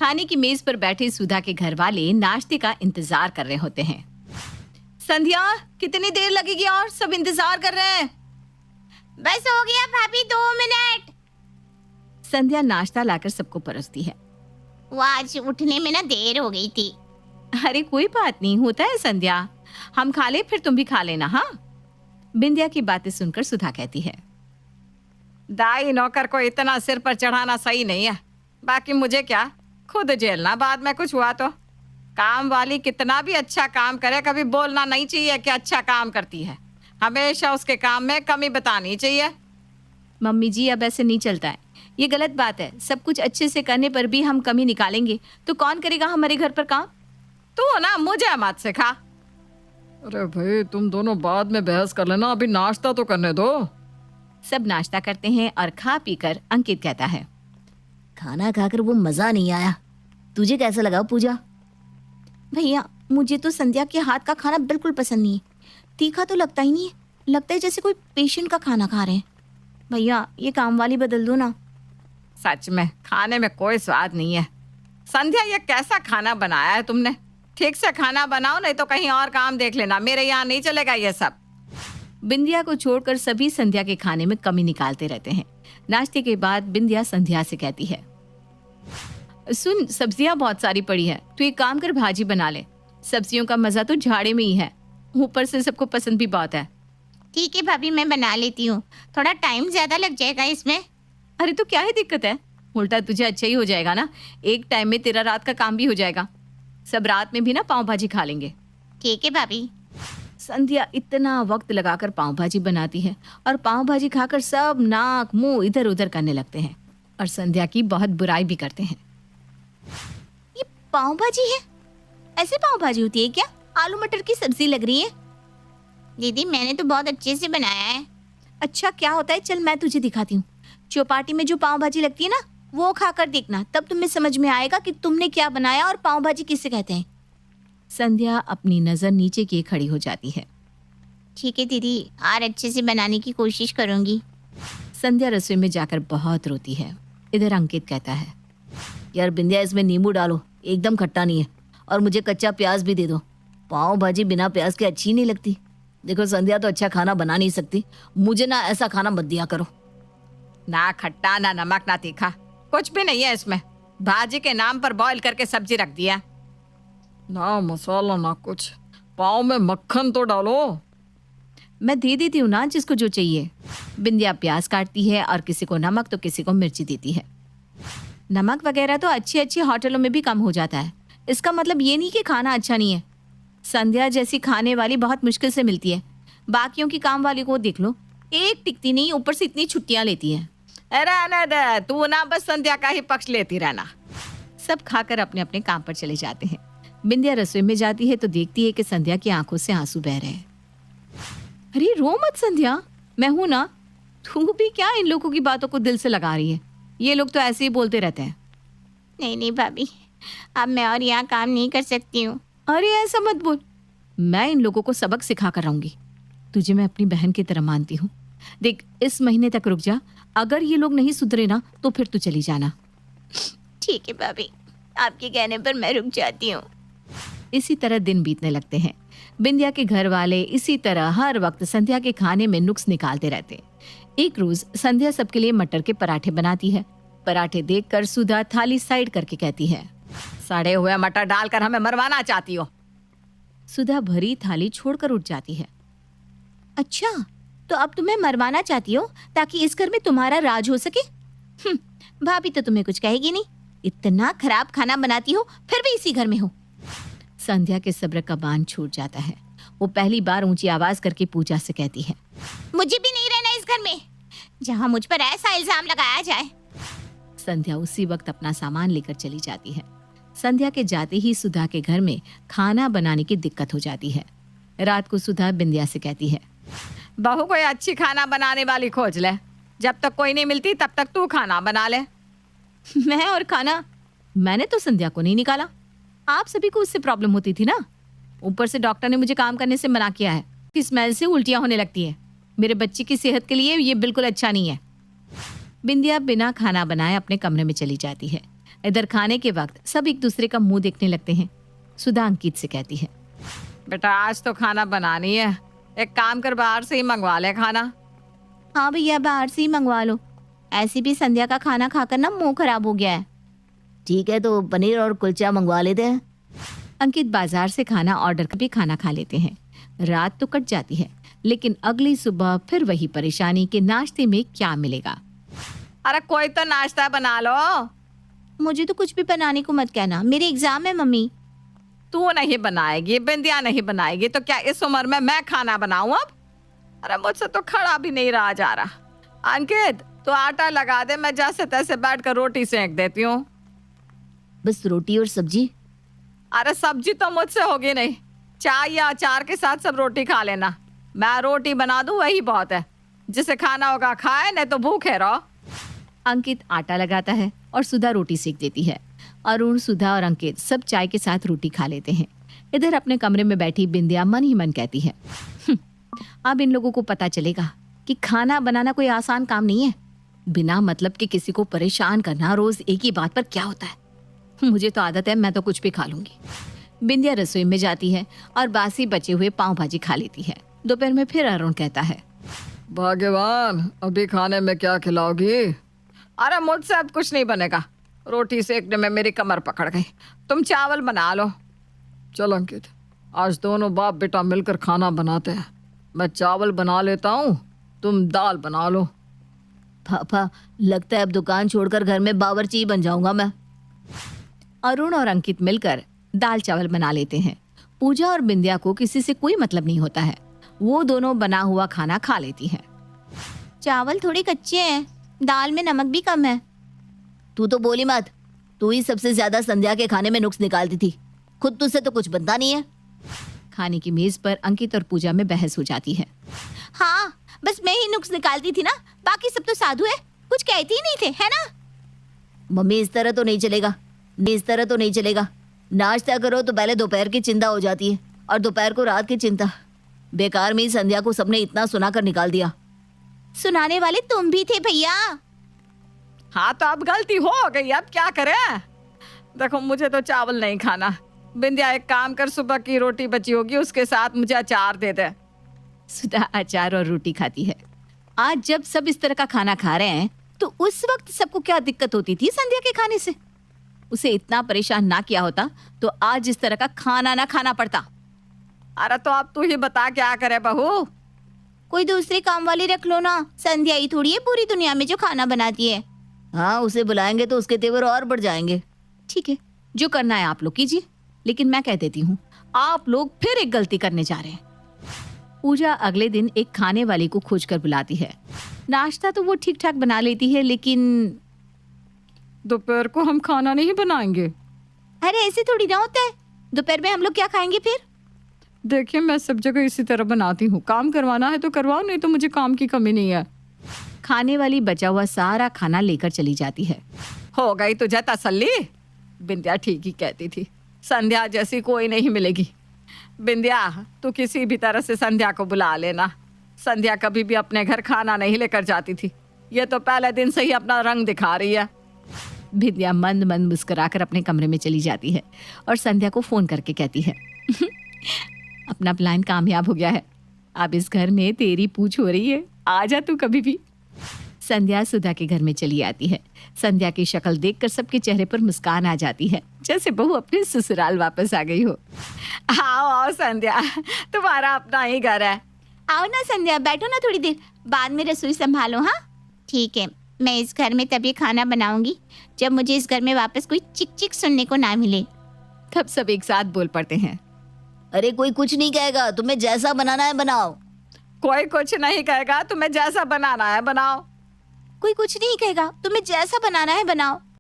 खाने की मेज पर बैठे सुधा के घर वाले नाश्ते का इंतजार कर रहे होते हैं। संध्या, कितनी देर लगेगी और सब इंतजार कर रहे हैं। बस हो गया भाभी, 2 मिनट। संध्या नाश्ता लाकर सबको परोसती है। वो आज उठने में ना देर हो गई थी। अरे कोई बात नहीं, होता है संध्या, हम खा ले फिर तुम भी खा लेना। हाँ, बिंदिया की बातें सुनकर सुधा कहती है, दाई नौकर को इतना सिर पर चढ़ाना सही नहीं है। बाकी मुझे क्या, खुद झेलना बाद में कुछ हुआ तो। काम वाली कितना भी अच्छा काम करे, कभी बोलना नहीं चाहिए कि अच्छा काम करती है। हमेशा उसके काम में कमी बतानी चाहिए। मम्मी जी, अब ऐसे नहीं चलता है, ये गलत बात है। सब कुछ अच्छे से करने पर भी हम कमी निकालेंगे तो कौन करेगा हमारे घर पर काम? तू ना मुझे मत सिखा। अरे भाई, तुम दोनों बाद में बहस कर लेना, अभी नाश्ता तो करने दो। सब नाश्ता करते हैं और खा पीकर अंकित कहता है, खाना खाकर वो मजा नहीं आया। तुझे कैसा लगा पूजा? भैया, मुझे तो संध्या के हाथ का खाना बिल्कुल पसंद नहीं है। तीखा तो लगता ही नहीं है, लगता है जैसे कोई पेशेंट का खाना खा रहे हैं। भैया, ये काम वाली बदल दो ना। सच में खाने में कोई स्वाद नहीं है। संध्या, ये कैसा खाना बनाया है तुमने? ठीक से खाना बनाओ, नहीं तो कहीं और काम देख लेना, मेरे यहाँ नहीं चलेगा ये सब। बिंदिया को छोड़कर सभी संध्या के खाने में कमी निकालते रहते हैं। नाश्ते के बाद बिंदिया संध्या से कहती है, सुन, सब्जियां बहुत सारी पड़ी है, तू एक काम कर, भाजी बना ले। सब्जियों का मजा तो झाड़े में ही है, ऊपर से सबको पसंद भी बहुत है। ठीक है भाभी, मैं बना लेती हूँ। थोड़ा टाइम ज्यादा लग जाएगा इसमें। अरे तो क्या है दिक्कत है, उल्टा तुझे अच्छा ही हो जाएगा ना। एक टाइम में तेरा रात का काम भी हो जाएगा। सब रात में भी ना पाव भाजी खा लेंगे। ठीक है भाभी। संध्या इतना वक्त लगाकर पाव भाजी बनाती है और पाव भाजी खाकर सब नाक मुंह इधर उधर करने लगते हैं और संध्या की बहुत बुराई भी करते हैं। ये पाव भाजी है? ऐसे पाव भाजी होती है क्या? आलू मटर की सब्जी लग रही है। दीदी, मैंने तो बहुत अच्छे से बनाया है। अच्छा, क्या होता है? चल मैं तुझे दिखाती हूँ। चौपाटी में जो पाव भाजी लगती है ना, वो खाकर देखना, तब तुम्हें समझ में आएगा कि तुमने क्या बनाया और पाव भाजी किसे कहते हैं। संध्या अपनी नजर नीचे किए खड़ी हो जाती है। ठीक है दीदी, और अच्छे से बनाने की कोशिश करूंगी। संध्या रसोई में जाकर बहुत रोती है। इधर अंकित कहता है, यार बिंदिया, इसमें नींबू डालो, एकदम खट्टा नहीं है। और मुझे कच्चा प्याज भी दे दो। पाव भाजी बिना प्याज के अच्छी नहीं लगती। देखो, संध्या तो अच्छा खाना बना नहीं सकती, मुझे ना ऐसा खाना मत दिया करो। ना खट्टा, ना नमक, ना तीखा, कुछ भी नहीं है इसमें। भाजी के नाम पर बॉईल करके सब्जी रख दिया। ना मसाला ना कुछ, पाव में मक्खन तो डालो। मैं दे देती हूँ ना जिसको जो चाहिए। बिंदिया प्याज काटती है और किसी को नमक तो किसी को मिर्ची देती है। नमक वगैरह तो अच्छी अच्छी होटलों में भी कम हो जाता है। इसका मतलब ये नहीं कि खाना अच्छा नहीं है। संध्या जैसी खाने वाली बहुत मुश्किल से मिलती है। बाकियों की काम वाली को देख लो, एक टिकती नहीं, ऊपर से इतनी छुट्टियां लेती है। अरे तू ना बस संध्या का ही पक्ष लेती रहना। सब खाकर अपने अपने काम पर चले जाते हैं। बिंदिया रसोई में जाती है तो देखती है कि संध्या की आंखों से आंसू बह रहे हैं। अरे रो मत संध्या, मैं हूं ना। तू भी क्या इन लोगों की बातों को दिल से लगा रही है? ये लोग तो ऐसे ही बोलते रहते हैं। नहीं भाभी, अब मैं और यहाँ काम नहीं कर सकती हूँ। अरे ऐसा मत बोल, मैं इन लोगों को सबक सिखा कर रहूंगी। तुझे मैं अपनी बहन की तरह मानती हूँ। देख, इस महीने तक रुक जा, अगर ये लोग नहीं सुधरे ना तो फिर तू चली जाना। ठीक है भाभी, आपके कहने पर मैं रुक जाती हूँ। इसी तरह दिन बीतने लगते हैं। बिंदिया के घर वाले इसी तरह हर वक्त संध्या के खाने में नुक्स निकालते रहते। एक रोज संध्या सबके लिए मटर के पराठे बनाती है। पराठे देखकर सुधा थाली साइड करके कहती है, सड़े हुए मटर डालकर हमें मरवाना चाहती हो? सुधा भरी थाली छोड़कर उठ जाती है। अच्छा, तो अब तुम्हें मरवाना चाहती हो ताकि इस घर में तुम्हारा राज हो सके? भाभी तो तुम्हें कुछ कहेगी नहीं। इतना खराब खाना बनाती हो, फिर भी इसी घर में हो। संध्या के सब्र का बांध छूट जाता है। वो पहली बार ऊंची आवाज करके पूजा से कहती है, मुझे भी नहीं रहना इस घर में जहाँ मुझ पर ऐसा इल्जाम लगाया जाए। संध्या उसी वक्त अपना सामान लेकर चली जाती है। संध्या के जाते ही सुधा के घर में खाना बनाने की दिक्कत हो जाती है। रात को सुधा बिंदिया से कहती है, बहू कोई अच्छी खाना बनाने वाली खोज ले। जब तक कोई नहीं मिलती तब तक तू खाना बना ले। मैं और खाना? मैंने तो संध्या को नहीं निकाला, आप सभी को उससे प्रॉब्लम होती थी ना। ऊपर से डॉक्टर ने मुझे काम करने से मना किया है कि स्मेल से उल्टियां होने लगती है। मेरे बच्चे की सेहत के लिए ये बिल्कुल अच्छा नहीं है। बिंदिया बिना खाना बनाए अपने कमरे में चली जाती है। इधर खाने के वक्त सब एक दूसरे का मुंह देखने लगते हैं। सुधा अंकित से कहती है, बेटा आज तो खाना बनानी है, एक काम कर बाहर से ही मंगवा ले खाना। हाँ भैया, बाहर से ही मंगवा लो। ऐसे भी संध्या का खाना खाकर ना मुंह खराब हो गया है। ठीक है, तो पनीर और कुलचा मंगवा लेते हैं। अंकित बाजार से खाना ऑर्डर कर भी खाना खा लेते हैं। रात तो कट जाती है, लेकिन अगली सुबह फिर वही परेशानी कि नाश्ते में क्या मिलेगा। अरे कोई तो नाश्ता बना लो। मुझे तो कुछ भी बनाने को मत कहना, मेरे एग्जाम है मम्मी। तू नहीं बनाएगी, बिंदिया नहीं बनाएगी, तो क्या इस उम्र में मैं खाना बनाऊं अब? अरे मुझसे तो खड़ा भी नहीं रहा जा रहा। अंकित तो आटा लगा दे, मैं जैसे तैसे बैठ कर रोटी सेंक देती हूँ। बस रोटी और सब्जी? अरे सब्जी तो मुझसे होगी नहीं, चाय या अचार के साथ सब रोटी खा लेना। मैं रोटी बना दूं वही बहुत है, जिसे खाना होगा खाए, नहीं तो भूखे रहो। अंकित आटा लगाता है और सुधा रोटी सेक देती है। अरुण, सुधा और अंकित सब चाय के साथ रोटी खा लेते हैं। इधर अपने कमरे में बैठी बिंदिया मन ही मन कहती है, अब इन लोगों को पता चलेगा कि खाना बनाना कोई आसान काम नहीं है। बिना मतलब के किसी को परेशान करना रोज एक ही बात पर क्या होता है। मुझे तो आदत है, मैं तो कुछ भी खा लूंगी। बिंदिया रसोई में जाती है और बासी बचे हुए पाव भाजी खा लेती है। दोपहर में फिर अरुण कहता है, भाग्यवान, अभी खाने में क्या खिलाओगी? अरे मुझसे अब कुछ नहीं बनेगा, रोटी सेकने में मेरी कमर पकड़ गई। तुम चावल बना लो। चल अंकित, आज दोनों बाप बेटा मिलकर खाना बनाते हैं। मैं चावल बना लेता हूँ, तुम दाल बना लो। पापा, लगता है अब दुकान छोड़कर घर में बावर्ची ही बन जाऊंगा मैं। अरुण और अंकित मिलकर दाल चावल बना लेते हैं। पूजा और बिंदिया को किसी से कोई मतलब नहीं होता है, वो दोनों बना हुआ खाना खा लेती हैं। चावल थोड़े कच्चे हैं, दाल में नमक भी कम है। तू तो बोली मत, तू ही सबसे ज्यादा संध्या के खाने में नुक्स निकालती थी, खुद तुझसे तो कुछ बनता नहीं है। खाने की मेज पर अंकित और पूजा में बहस हो जाती है। हाँ, बस मैं ही नुक्स निकालती थी ना, बाकी सब तो साधु है, कुछ कहते ही नहीं थे, है ना? मम्मी इस तरह तो नहीं चलेगा, इस तरह तो नहीं चलेगा। नाश्ता करो तो पहले दोपहर की चिंता हो जाती है और दोपहर को रात की चिंता। बेकार में ही संध्या को सबने इतना सुनाकर निकाल दिया। सुनाने वाले तुम भी थे भैया। हाँ तो अब गलती हो गई, अब क्या करें? देखो मुझे तो चावल नहीं खाना। बिंदिया एक काम कर, सुबह की रोटी बची होगी उसके साथ मुझे अचार दे दे। सुधा अचार और रोटी खाती है। आज जब सब इस तरह का खाना खा रहे हैं तो उस वक्त सबको क्या दिक्कत होती थी संध्या के खाने से? उसे इतना परेशान ना किया होता तो आज इस तरह का खाना ना खाना पड़ता। अरे तो अब तू ही बता क्या करे बहू? कोई दूसरी काम वाली रख लो ना, संध्या ही थोड़ी है पूरी दुनिया में जो खाना बनाती है। हाँ, उसे बुलाएंगे तो उसके तेवर और बढ़ जाएंगे। ठीक है, जो करना है आप लोग कीजिए, लेकिन मैं कह देती हूँ आप लोग फिर एक गलती करने जा रहे हैं। पूजा अगले दिन एक खाने वाली को खोज कर बुलाती है। नाश्ता तो वो ठीक ठाक बना लेती है, लेकिन दोपहर को हम खाना नहीं बनाएंगे। अरे ऐसे थोड़ी ना होता है, दोपहर में हम लोग क्या खाएंगे फिर? देखिए मैं सब जगह इसी तरह बनाती हूँ, काम करवाना है तो करवाओ, नहीं तो मुझे काम की कमी नहीं है। खाने वाली बचा हुआ सारा खाना लेकर चली जाती है। हो गई तुझे तसल्ली? बिंदिया ठीक ही कहती थी, संध्या जैसी कोई नहीं मिलेगी। बिंदिया तू किसी भी तरह से संध्या को बुला लेना। संध्या कभी भी अपने घर खाना नहीं लेकर जाती थी, ये तो पहले दिन से ही अपना रंग दिखा रही है। बिंदिया मंद मंद मुस्कुराकर अपने कमरे में चली जाती है और संध्या को फोन करके कहती है, अपना प्लान कामयाब हो गया है, अब इस घर में तेरी पूछ हो रही है, आ जा तू कभी भी। संध्या सुधा के घर में चली आती है। संध्या की शक्ल देखकर सबके चेहरे पर मुस्कान आ जाती है, जैसे बहू अपने ससुराल वापस आ गई हो। आओ आओ संध्या, तुम्हारा अपना ही घर है। आओ ना संध्या, बैठो ना थोड़ी देर, बाद में रसोई संभालो। हाँ ठीक है, मैं इस घर में तभी खाना बनाऊंगी जब मुझे इस घर में वापस कोई चिक चिक सुनने को ना मिले। तब सब एक साथ बोल पड़ते हैं, अरे कोई कुछ नहीं कहेगा, तुम्हें जैसा बनाना है बनाओ। कोई कुछ नहीं कहेगा, तुम्हें जैसा बनाना है बनाओ। कोई कुछ नहीं कहेगा, तुम्हें जैसा बनाना है बनाओ।